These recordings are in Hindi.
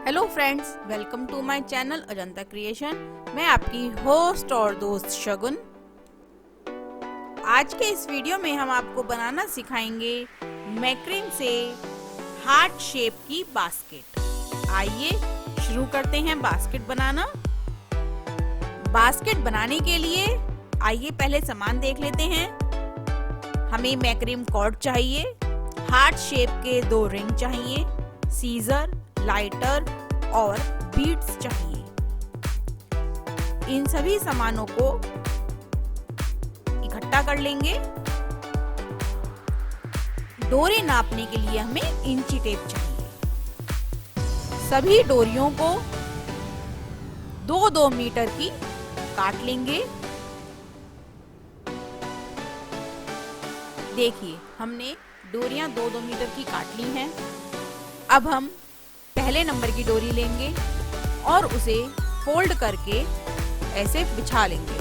Hello friends, welcome to my channel Ajanta creation. मैं आपकी होस्ट और दोस्त शगुन। आज के इस वीडियो में हम आपको बनाना सिखाएंगे मैक्रेन से हार्ट शेप की बास्केट। आइए शुरू करते हैं बास्केट बनाना। बास्केट बनाने के लिए आइए पहले सामान देख लेते हैं। हमें मैक्रेन कॉर्ड चाहिए, हार्ट शेप के 2 रिंग चाहिए, सीजर, लाइटर और बीड्स चाहिए। इन सभी सामानों को इकट्ठा कर लेंगे। डोरी नापने के लिए हमें इंची टेप चाहिए। सभी डोरियों को 2-2 मीटर की काट लेंगे। देखिए, हमने डोरियां 2-2 मीटर की काट ली हैं। अब हम पहले नंबर की डोरी लेंगे और उसे फोल्ड करके ऐसे बिछा लेंगे।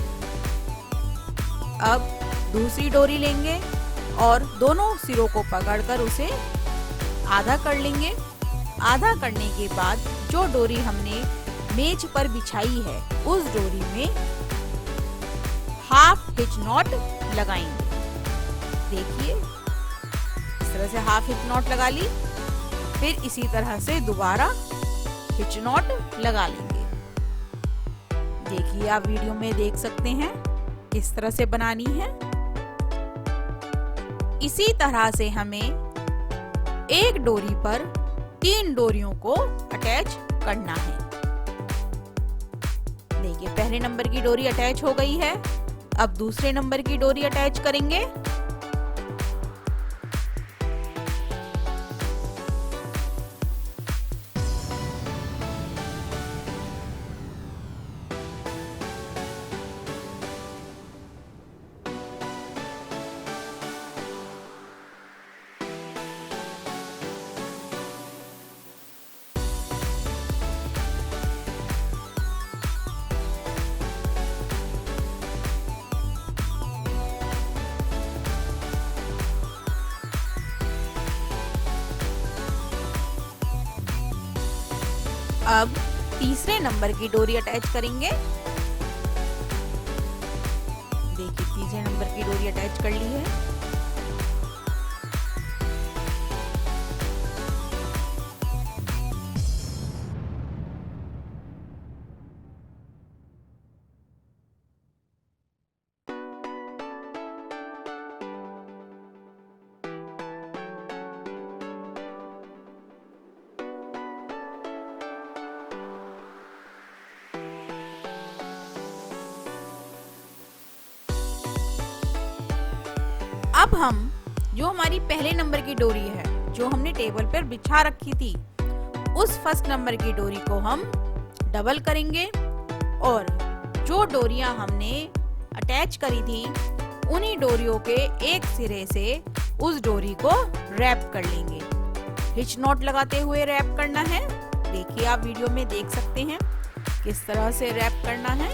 अब दूसरी डोरी लेंगे और दोनों सिरों को पकड़कर उसे आधा कर लेंगे। आधा करने के बाद जो डोरी हमने मेज पर बिछाई है उस डोरी में हाफ हिच नॉट लगाएंगे। देखिए, इस तरह से हाफ हिच नॉट लगा ली। फिर इसी तरह से दोबारा हिच नॉट लगा लेंगे। देखिए, आप वीडियो में देख सकते हैं किस तरह से बनानी है। इसी तरह से हमें एक डोरी पर 3 डोरियों को अटैच करना है। देखिए, पहले नंबर की डोरी अटैच हो गई है। अब दूसरे नंबर की डोरी अटैच करेंगे। अब तीसरे नंबर की डोरी अटैच करेंगे। देखिए, तीसरे नंबर की डोरी अटैच कर ली है। अब हम जो हमारी पहले नंबर की डोरी है, जो हमने टेबल पर बिछा रखी थी, उस फर्स्ट नंबर की डोरी को हम डबल करेंगे और जो डोरियां हमने अटैच करी थी उन्हीं डोरियों के एक सिरे से उस डोरी को रैप कर लेंगे। हिच नॉट लगाते हुए रैप करना है। देखिए, आप वीडियो में देख सकते हैं किस तरह से रैप करना है।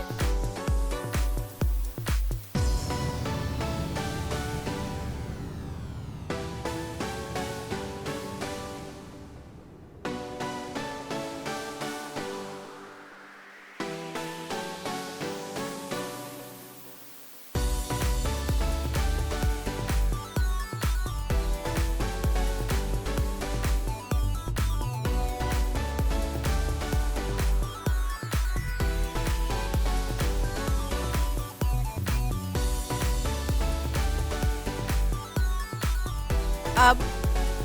अब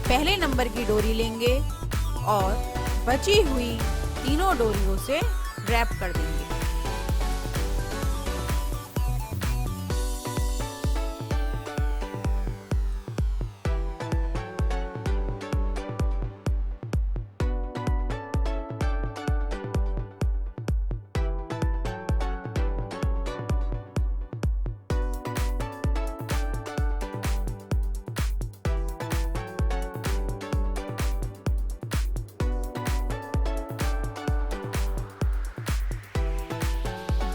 पहले नंबर की डोरी लेंगे और बची हुई तीनों डोरियों से रैप कर देंगे।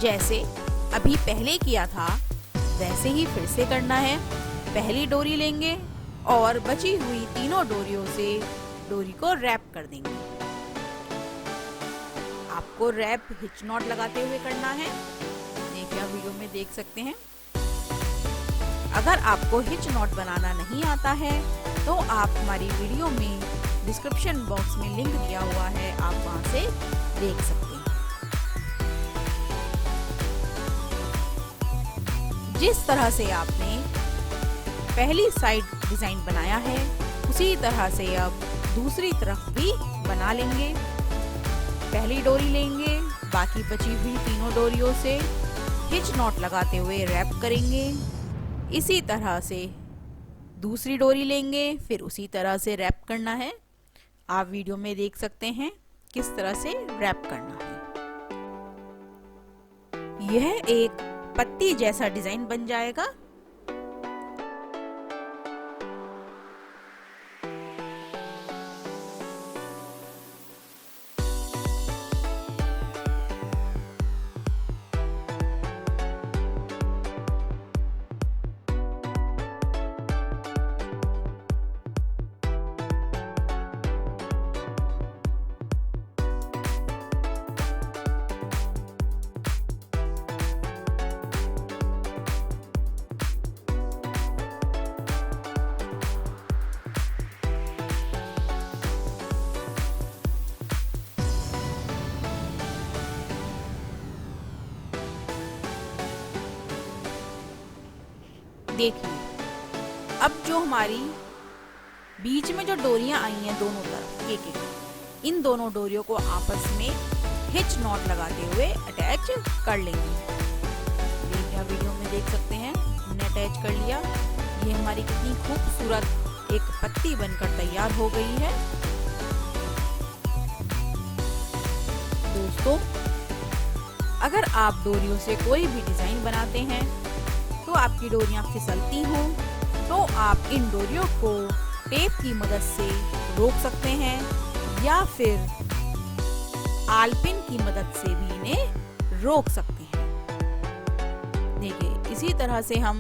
जैसे अभी पहले किया था वैसे ही फिर से करना है। पहली डोरी लेंगे और बची हुई तीनों डोरियों से डोरी को रैप कर देंगे। आपको रैप हिच नॉट लगाते हुए करना है। देखिए आप वीडियो में देख सकते हैं। अगर आपको हिच नॉट बनाना नहीं आता है तो आप हमारी वीडियो में डिस्क्रिप्शन बॉक्स में लिंक दिया हुआ है, आप वहां से देख सकते हैं। जिस तरह से आपने पहली साइड डिजाइन बनाया है उसी तरह से अब दूसरी तरफ भी बना लेंगे। पहली डोरी लेंगे, बाकी बची हुई तीनों डोरियों से हिच नॉट लगाते हुए रैप करेंगे। इसी तरह से दूसरी डोरी लेंगे, फिर उसी तरह से रैप करना है। आप वीडियो में देख सकते हैं किस तरह से रैप करना है। यह एक पत्ती जैसा डिजाइन बन जाएगा। देखिए अब जो हमारी बीच में जो डोरियां आई हैं दोनों तरफ एक, इन दोनों डोरियों को आपस में हिच नॉट लगाते हुए अटैच कर लेंगे। देखिए वीडियो में देख सकते हैं हमने अटैच कर लिया। ये हमारी कितनी खूबसूरत एक पत्ती बनकर तैयार हो गई है। दोस्तों, अगर आप डोरियों से कोई भी डिजाइन बनाते हैं तो आपकी डोरियां फिसलती हों तो आप इन डोरियों को टेप की मदद से रोक सकते हैं या फिर आलपिन की मदद से भी इन्हें रोक सकते हैं। देखिए इसी तरह से हम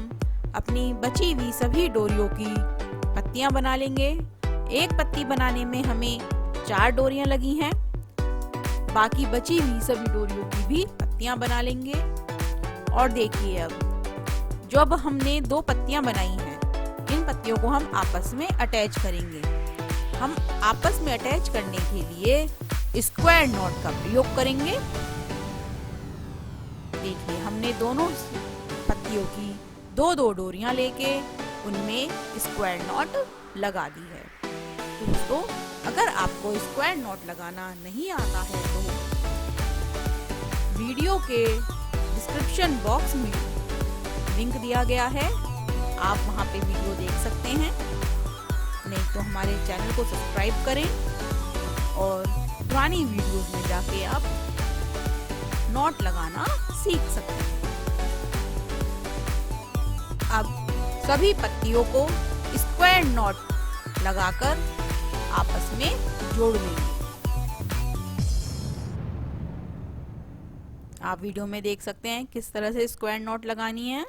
अपनी बची हुई सभी डोरियों की पत्तियां बना लेंगे। एक पत्ती बनाने में हमें 4 डोरियां लगी हैं, बाकी बची हुई सभी डोरियों की भी पत्तियां बना लेंगे। और देखिए अब जब हमने 2 पत्तियां बनाई हैं, इन पत्तियों को हम आपस में अटैच करेंगे। हम आपस में अटैच करने के लिए स्क्वायर नॉट का प्रयोग करेंगे। देखिए हमने दोनों पत्तियों की 2-2 डोरियां लेके उनमें स्क्वायर नॉट लगा दी है। दोस्तों, अगर आपको स्क्वायर नॉट लगाना नहीं आता है तो वीडियो के डिस्क्रिप्शन बॉक्स में लिंक दिया गया है, आप वहां पे वीडियो देख सकते हैं। नहीं तो हमारे चैनल को सब्सक्राइब करें और पुरानी वीडियोस में जाके आप नॉट लगाना सीख सकते हैं। अब सभी पत्तियों को स्क्वायर नॉट लगाकर आपस में जोड़ लेंगे। आप वीडियो में देख सकते हैं किस तरह से स्क्वायर नॉट लगानी है।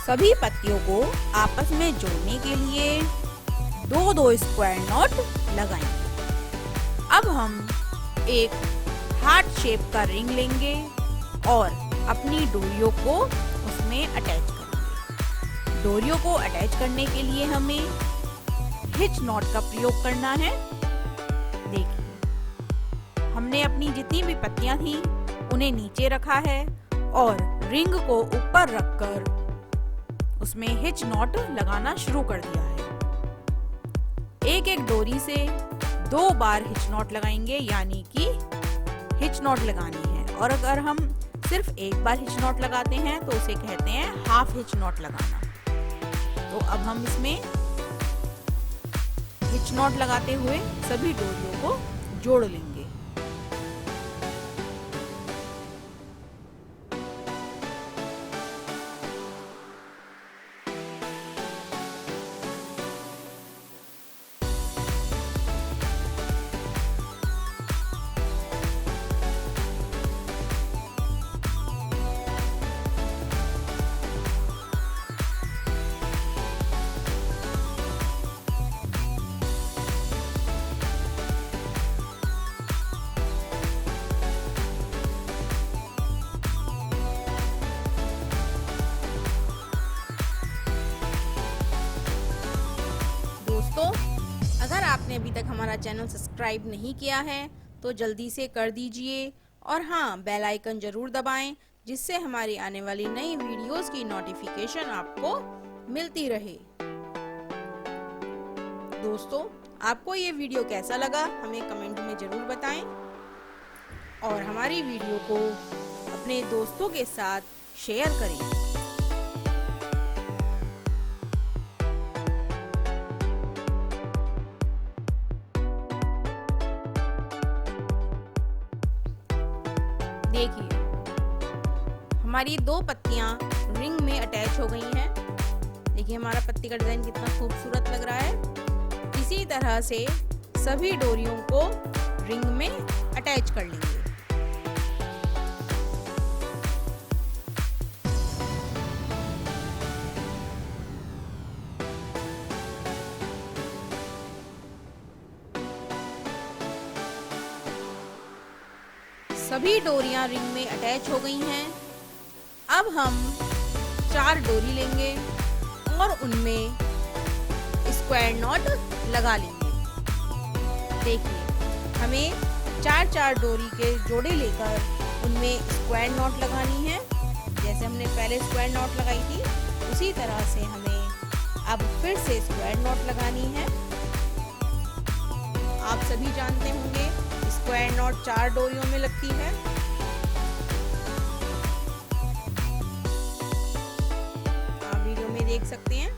सभी पत्तियों को आपस में जोड़ने के लिए 2-2 स्क्वायर नॉट लगाएंगे। अब हम एक हार्ट शेप का रिंग लेंगे और अपनी डोरियों को उसमें अटैच करेंगे। डोरियों को अटैच करने के लिए हमें हिच नॉट का प्रयोग करना है। देखिए, हमने अपनी जितनी भी पत्तियां थी उन्हें नीचे रखा है और रिंग को ऊपर रखकर उसमें हिच नॉट लगाना शुरू कर दिया है। एक एक डोरी से 2 बार हिच नॉट लगाएंगे, यानी कि हिच नॉट लगानी है। और अगर हम सिर्फ एक बार हिच नॉट लगाते हैं तो उसे कहते हैं हाफ हिच नॉट लगाना। तो अब हम इसमें हिच नॉट लगाते हुए सभी डोरियों को जोड़ लेंगे। दोस्तों, अगर आपने अभी तक हमारा चैनल सब्सक्राइब नहीं किया है तो जल्दी से कर दीजिए और हाँ, बेल आइकन जरूर दबाएं, जिससे हमारी आने वाली नई वीडियोस की नोटिफिकेशन आपको मिलती रहे। दोस्तों, आपको ये वीडियो कैसा लगा हमें कमेंट में जरूर बताएं और हमारी वीडियो को अपने दोस्तों के साथ शेयर करें। देखिए, हमारी 2 पत्तियां रिंग में अटैच हो गई हैं। देखिए, हमारा पत्ती का डिजाइन कितना खूबसूरत लग रहा है। इसी तरह से सभी डोरियों को रिंग में अटैच कर लेंगे। सभी डोरियां रिंग में अटैच हो गई हैं। अब हम 4 डोरी लेंगे और उनमें स्क्वायर नॉट लगा लेंगे। देखिए, हमें 4-4 डोरी के जोड़े लेकर उनमें स्क्वायर नॉट लगानी है। जैसे हमने पहले स्क्वायर नॉट लगाई थी उसी तरह से हमें अब फिर से स्क्वायर नॉट लगानी है। आप सभी जानते होंगे स्क्वायर नॉट 4 डोरियों में लगती है। आप वीडियो में देख सकते हैं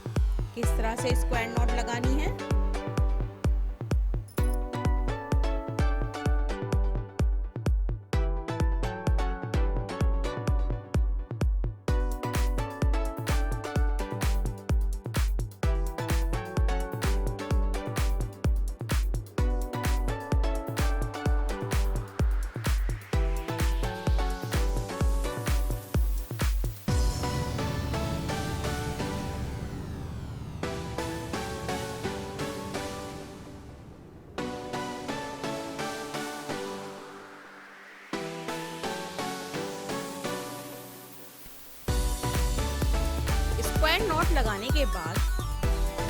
किस तरह से स्क्वायर नॉट लगानी है। स्क्वायर नॉट लगाने के बाद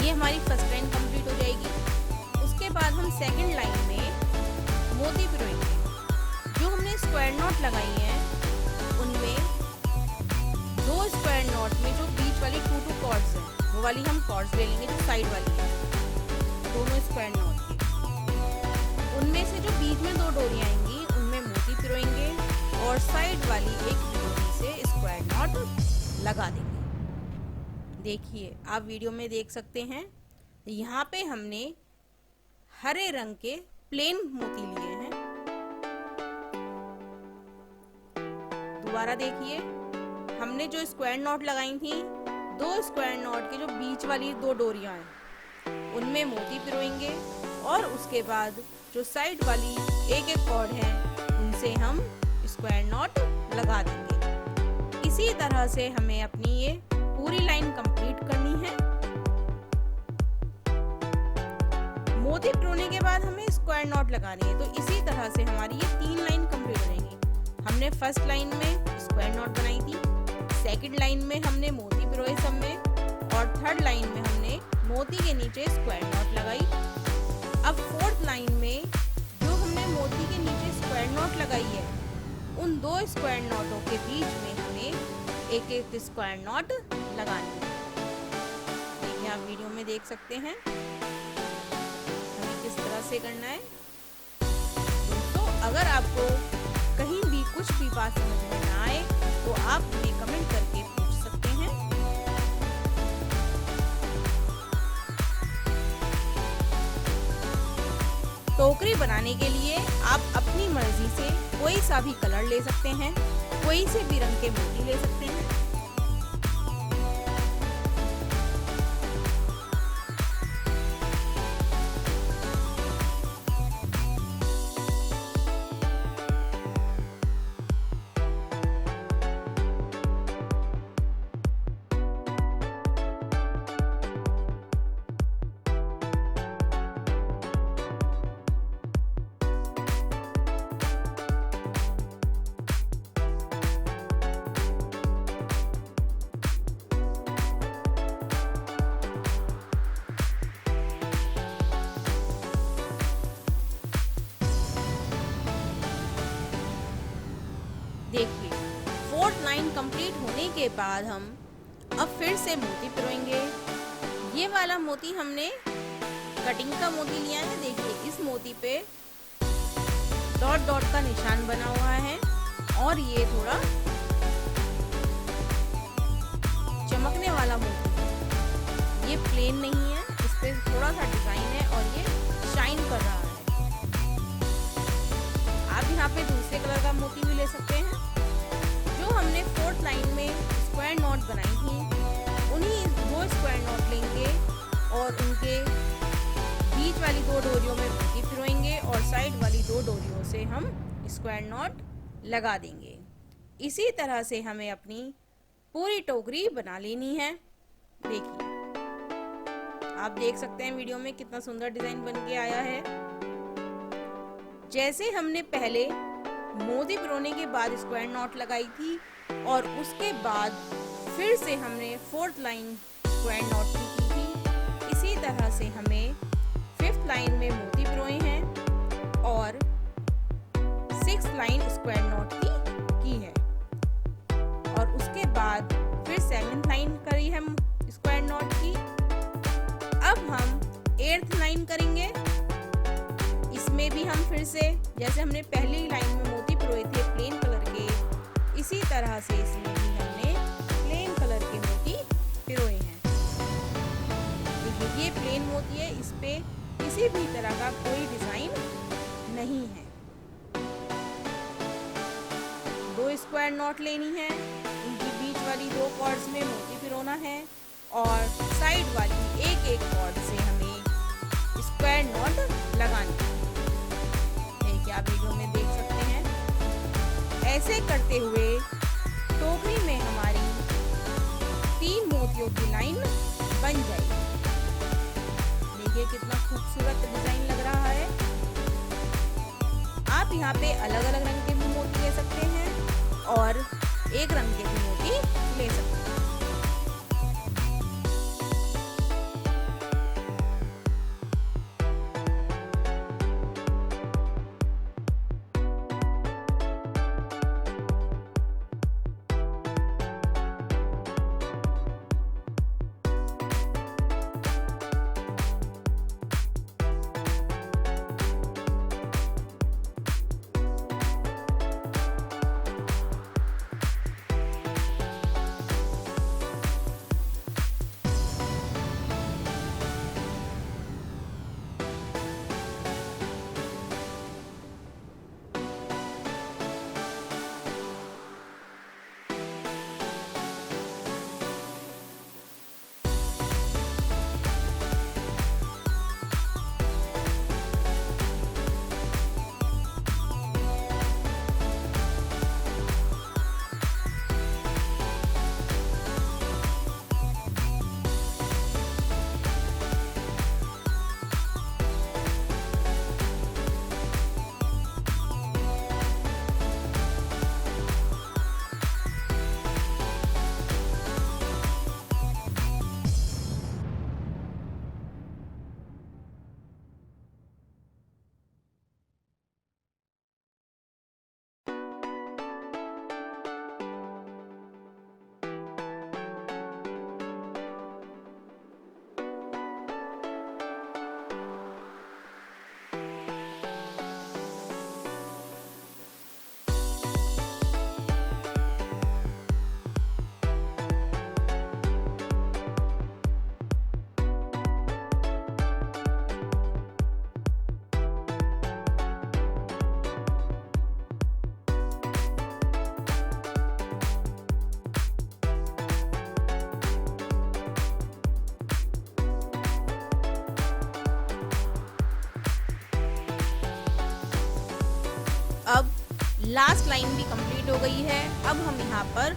ये हमारी फर्स्ट लाइन कंप्लीट हो जाएगी। उसके बाद हम सेकंड लाइन में मोती पिरोएंगे। जो हमने स्क्वायर नॉट लगाई है उनमें 2 स्क्वायर नॉट में जो बीच वाली 2 कॉर्ड्स हैं वो वाली हम कॉर्ड्स ले लेंगे, जो साइड वाली है दोनों स्क्वायर नॉट के। उनमें से जो बीच में 2 डोरियां आएंगी उनमें मोती पिरोएंगे और साइड वाली एक डोरी से स्क्वायर नॉट लगा देंगे। देखिए, आप वीडियो में देख सकते हैं यहाँ पे हमने हरे रंग के प्लेन मोती लिए हैं। दोबारा देखिए, हमने जो स्क्वायर नॉट लगाई थी 2 स्क्वायर नॉट के जो बीच वाली 2 डोरियां हैं उनमें मोती पिरोएंगे और उसके बाद जो साइड वाली एक कॉर्ड है उनसे हम स्क्वायर नॉट लगा देंगे। इसी तरह से हमें अपनी ये पूरी लाइन कंप्लीट करनी है। मोती पिरोने के बाद हमें स्क्वायर नॉट लगानी है। तो इसी तरह से हमारी ये 3 लाइन कंप्लीट हो जाएंगी। हमने फर्स्ट लाइन में स्क्वायर नॉट बनाई थी, सेकंड लाइन में हमने मोती पिरोए सब में, और थर्ड लाइन में हमने मोती के नीचे स्क्वायर नॉट लगाई। अब फोर्थ लाइन में जो हमने मोती के नीचे स्क्वायर नॉट लगाई है, उन दो स्क्वायर नॉटों के बीच में हमें एक एक स्क्वायर नॉट लगानी है। देखिए आप वीडियो में देख सकते हैं हमें किस तरह से करना है। दोस्तों अगर आपको कहीं भी कुछ भी बात समझ में ना आए तो आप हमें कमेंट करके पूछ सकते हैं। टोकरी बनाने के लिए आप अपनी मर्जी से कोई सा भी कलर ले सकते हैं, कोई से भी रंग के मोती ले सकते हैं। देखिए फोर्थ लाइन कंप्लीट होने के बाद हम अब फिर से मोती पिरोएंगे। ये वाला मोती हमने कटिंग का मोती लिया है। देखिए इस मोती पे डॉट डॉट का निशान बना हुआ है और ये थोड़ा चमकने वाला मोती है, ये प्लेन नहीं है, इस पे थोड़ा सा डिजाइन है और ये शाइन कर रहा है। आप यहाँ पे दूसरे कलर का मोती भी ले सकते हैं। जो हमने फोर्थ लाइन में स्क्वायर नॉट बनाई थी, उन्हीं दो स्क्वायर नॉट लेंगे और उनके बीच वाली दो डोरियों में मोती पिरोएंगे और साइड वाली दो डोरियों से हम स्क्वायर नॉट लगा देंगे। इसी तरह से हमें अपनी पूरी टोकरी बना लेनी है। देखिए आप देख सकते हैं वीडियो में कितना सुंदर डिजाइन बन के आया है। जैसे हमने पहले मोती पिरोने के बाद स्क्वायर नॉट लगाई थी और उसके बाद फिर से हमने फोर्थ लाइन स्क्वायर नॉट की थी, इसी तरह से हमें फिफ्थ लाइन में मोती पिरोए हैं और सिक्स्थ लाइन स्क्वायर नॉट की है और उसके बाद फिर सेवेंथ लाइन करी है स्क्वायर नॉट की। अब हम एट्थ लाइन करेंगे। इसमें भी हम फिर से जैसे हमने पहली लाइन में मोती पिरोए थे प्लेन कलर के, इसी तरह से इसमें भी हमने प्लेन कलर के मोती पिरोए हैं। देखिए ये प्लेन मोती है, इस पे किसी भी तरह का कोई डिजाइन नहीं है। दो स्क्वायर नॉट लेनी है, उनकी बीच वाली दो कॉर्ड्स में मोती पिरोना है और साइड वाली एक एक कॉर्ड से हमें स्क्वायर नॉट लगानी है। आप वीडियो में देख सकते हैं। ऐसे करते हुए टोकरी में हमारी 3 मोतियों की लाइन बन जाएगी। देखिए कितना खूबसूरत डिजाइन लग रहा है। आप यहाँ पे अलग अलग रंग के भी मोती ले सकते हैं और एक रंग के भी मोती ले सकते हैं। लास्ट लाइन भी कंप्लीट हो गई है। अब हम यहाँ पर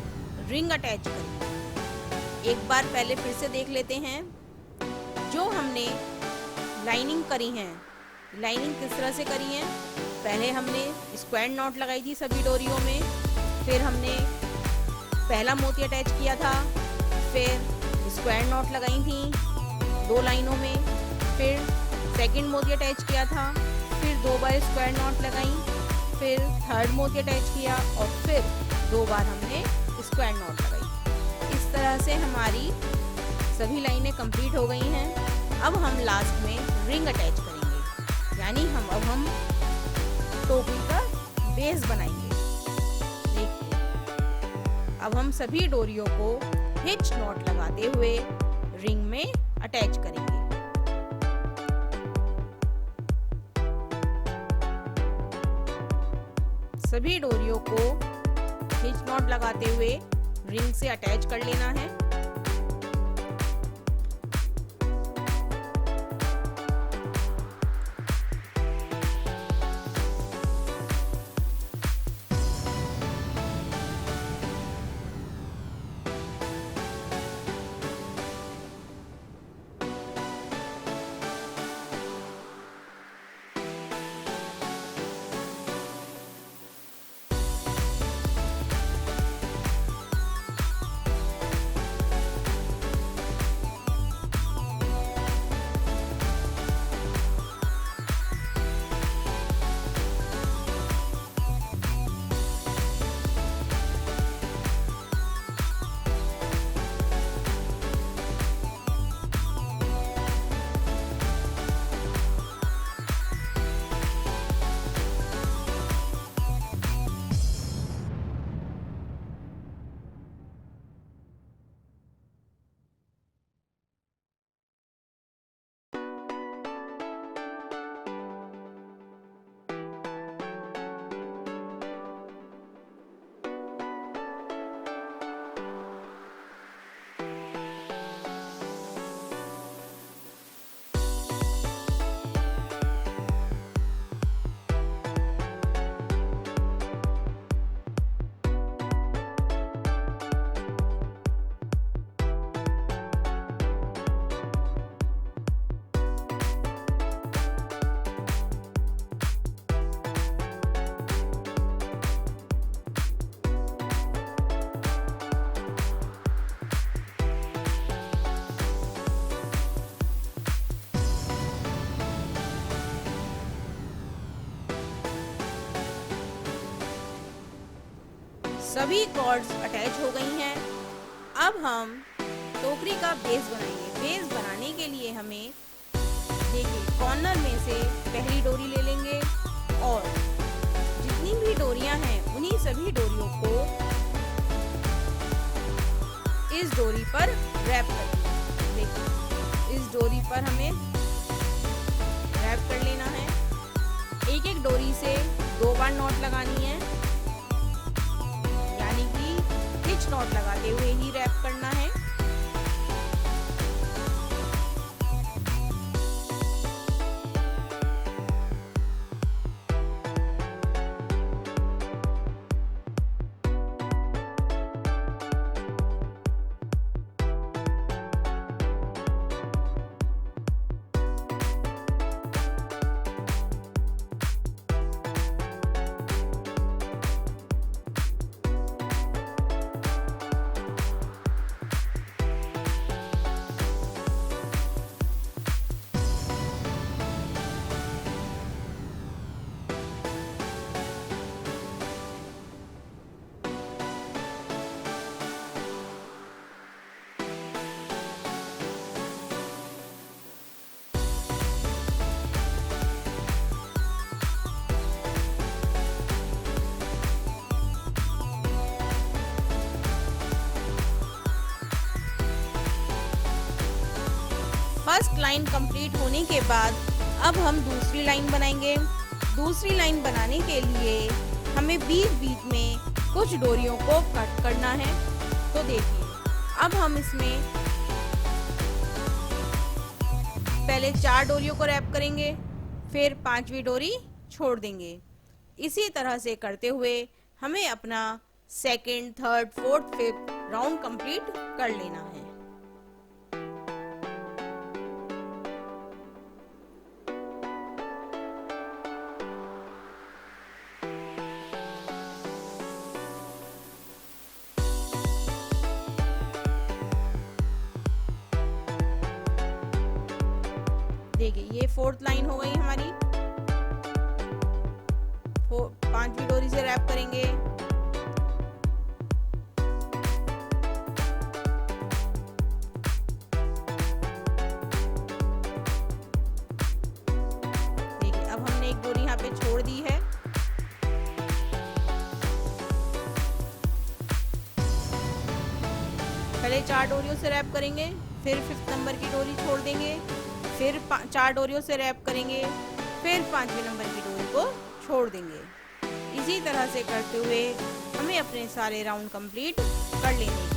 रिंग अटैच करेंगे। एक बार पहले फिर से देख लेते हैं। जो हमने लाइनिंग करी है, लाइनिंग किस तरह से करी है। पहले हमने स्क्वायर नॉट लगाई थी सभी डोरियों में, फिर हमने पहला मोती अटैच किया था, फिर स्क्वायर नॉट लगाई थी 2 लाइनों में, फिर सेकंड मोती अटैच किया था, फिर 2 बार स्क्वायर नॉट लगाई, फिर थर्ड मोती अटैच किया और फिर 2 बार हमने स्क्वायर नॉट लगाई। इस तरह से हमारी सभी लाइनें कंप्लीट हो गई हैं। अब हम लास्ट में रिंग अटैच करेंगे, यानी हम टोकरी का बेस बनाएंगे। देखिए, अब हम सभी डोरियों को हिच नॉट लगाते हुए रिंग में अटैच करेंगे। सभी डोरियों को हिच नॉट लगाते हुए रिंग से अटैच कर लेना है। सभी कॉर्ड्स अटैच हो गई हैं। अब हम टोकरी का बेस बनाएंगे। बेस बनाने के लिए हमें देखिए कॉर्नर में से पहली डोरी ले लेंगे और जितनी भी डोरियां हैं उन्हीं सभी डोरियों को इस डोरी पर रैप कर देंगे। देखिए इस डोरी पर हमें रैप कर लेना है। एक एक डोरी से 2 बार नॉट लगानी है, हिच नॉट लगाते हुए ही रैप करना है। फर्स्ट लाइन कंप्लीट होने के बाद अब हम दूसरी लाइन बनाएंगे। दूसरी लाइन बनाने के लिए हमें बीच बीच में कुछ डोरियों को कट करना है। तो देखिए अब हम इसमें पहले 4 डोरियों को रैप करेंगे, फिर 5वीं डोरी छोड़ देंगे। इसी तरह से करते हुए हमें अपना second, third, fourth, fifth round complete कर लेना है। देखिए ये फोर्थ लाइन हो गई हमारी। पांचवी डोरी से रैप करेंगे। देखिए अब हमने एक डोरी यहाँ पे छोड़ दी है। पहले 4 डोरियों से रैप करेंगे, फिर फिफ्थ नंबर की डोरी छोड़ देंगे, फिर 4 डोरियों से रैप करेंगे, फिर 5वें नंबर की डोरी को छोड़ देंगे। इसी तरह से करते हुए हमें अपने सारे राउंड कंप्लीट कर लेने हैं।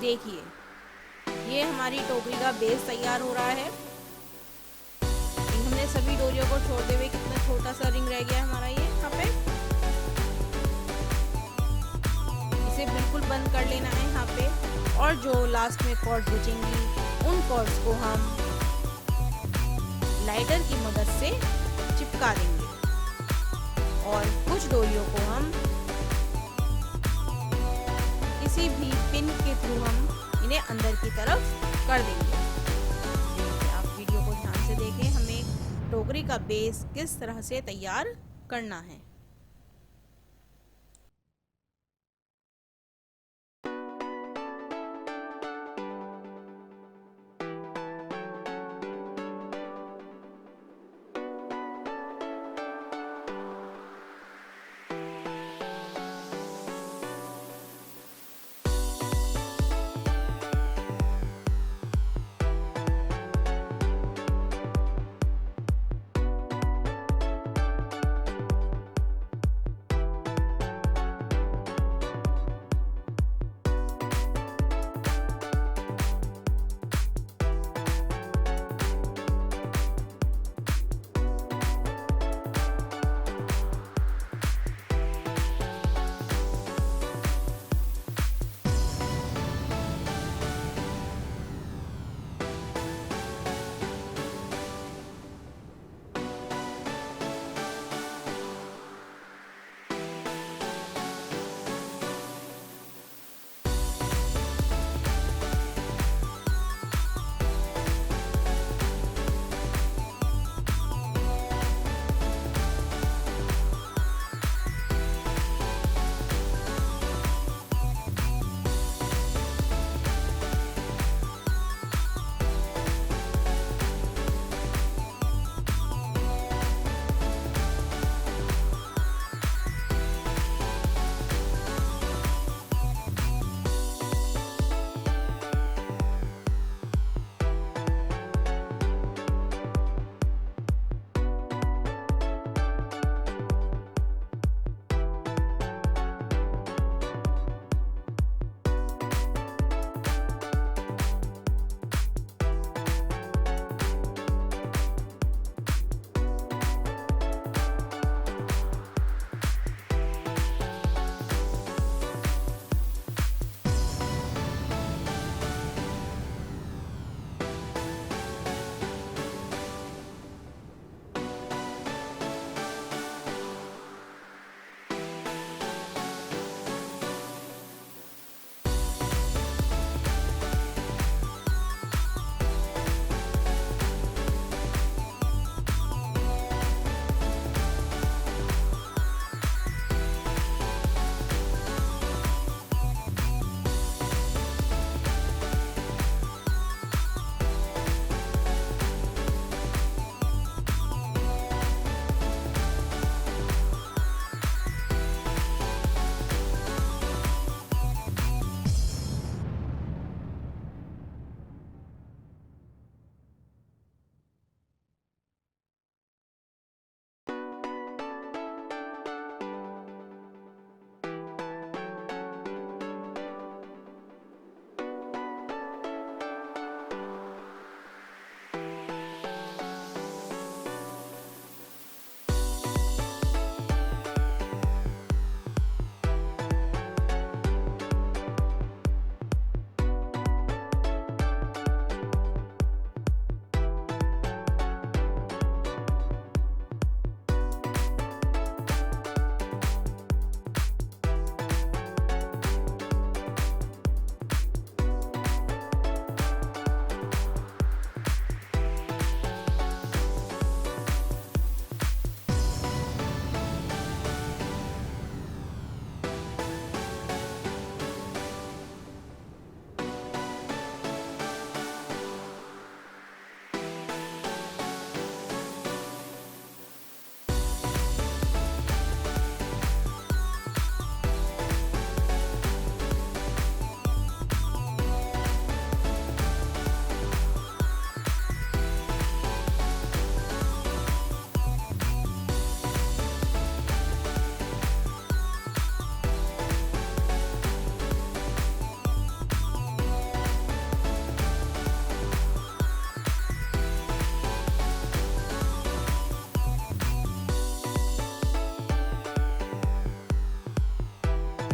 देखिए, ये हमारी टोकरी का बेस तैयार हो रहा है। हमने सभी डोरियों को छोड़ते हुए कितना छोटा सा रिंग रह गया है हमारा ये यहाँ पे। इसे बिल्कुल बंद कर लेना है यहाँ पे। और जो लास्ट में कॉर्ड्स बचेंगी उन कॉर्ड्स को हम लाइटर की मदद से चिपका देंगे और कुछ डोरियों को हम किसी भी पिन के थ्रू हम इन्हें अंदर की तरफ कर देंगे। आप वीडियो को ध्यान से देखें, हमें टोकरी का बेस किस तरह से तैयार करना है।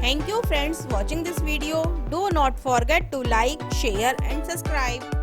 Thank you friends watching this video. Do not forget to like, share and subscribe.